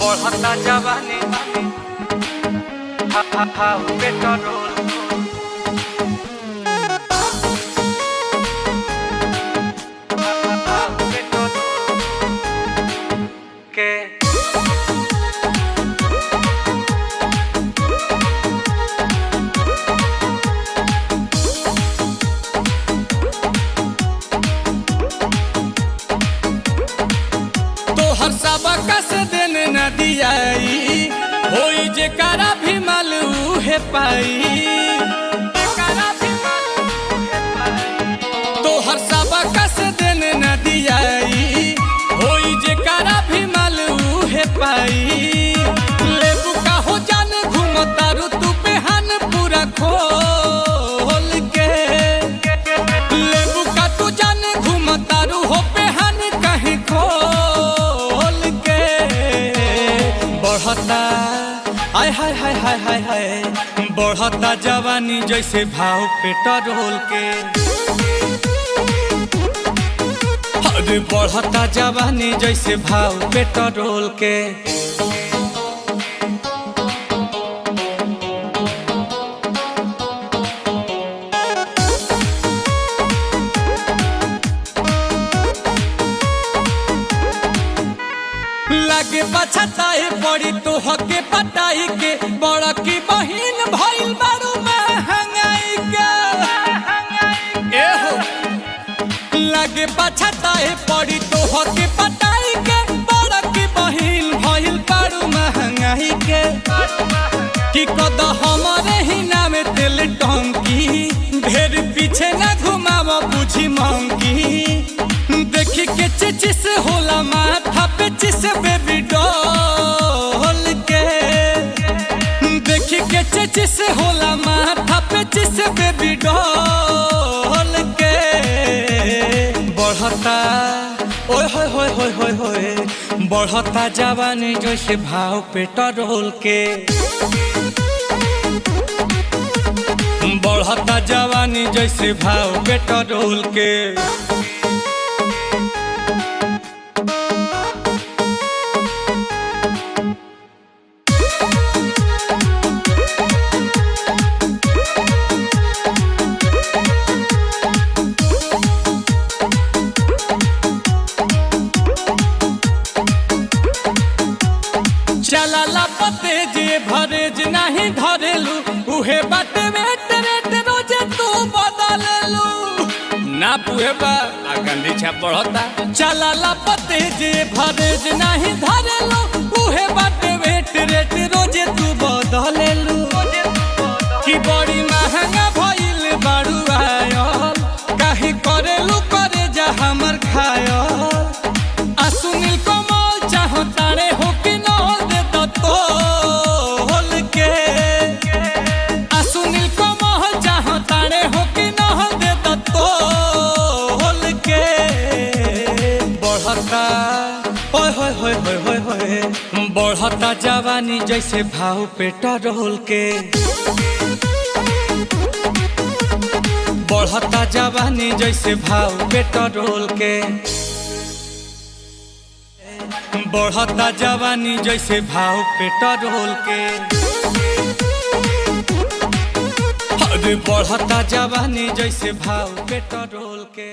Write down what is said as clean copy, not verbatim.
बढ़ता जवानी पेट्रोल के तोहर सबका से देने न दियाई होई जेकरा भी माल उहे पाई। तोहर सबका से देने न दियाई होई जेकरा भी माल उहे पाई। लेबू का हो जान घूमतारू तू पेहन पूरा खोल के। लेबू का तू जान घूमतारू हो पेहन कहीं खोल के। बढ़ता आय हाय हाय हाय हाय हाय बढ़ता जवानी जैसे भाव पेट्रोल के। अरे बढ़ता जवानी जैसे भाव पेट्रोल के। लागे पछताए पड़ी तो हके पटाई के बड़ा की बहिन भइल बारू महंगाई के। ए हो लागे पछताए पड़ी तो हके पटाई के बड़ा की बहिन भइल बारू महंगाई के। कि कद हमारे ही नाम तेल टंकी ढेर पीछे न घुमाव बुझी मंकी। देखी के चिचिस होला माथा पे चिस बेबी डॉल के। देखी के चिचिस होला माथा पे चिस बेबी डॉल के। बढ़ता ओए होए होए होए होए होए बढ़ता जवानी जैसे भाव पेट्रोल के। बढ़ता जवानी जैसे भाव पेट्रोल के। चला पते जे भरेज नहीं धरेलू उहे बाटे वेट रेट रोजे तू बदललू ना पुहे बा गंदी छा बढ़ता। चला पते जे भरेज नहीं धरेलू उहे बाटे वेट रेट रोजे तू बदललू। कि बड़ी महंगा भइल बारू आयल काहे करेलू करे जा हमर खायल। आ सुनील कमल चाहतारे हो कि न तोल के। सुनील कमल चाहतारे हो कि न दे तोल के। बढ़ता ओए होए होए होए होए होए बढ़ता जवानी जैसे भाव पेट्रोल के। बढ़ता जवानी जैसे भाव पेट्रोल के। बढ़ता जवानी जैसे भाव पेट्रोल के। अरे बढ़ता जवानी जैसे भाव पेट्रोल के।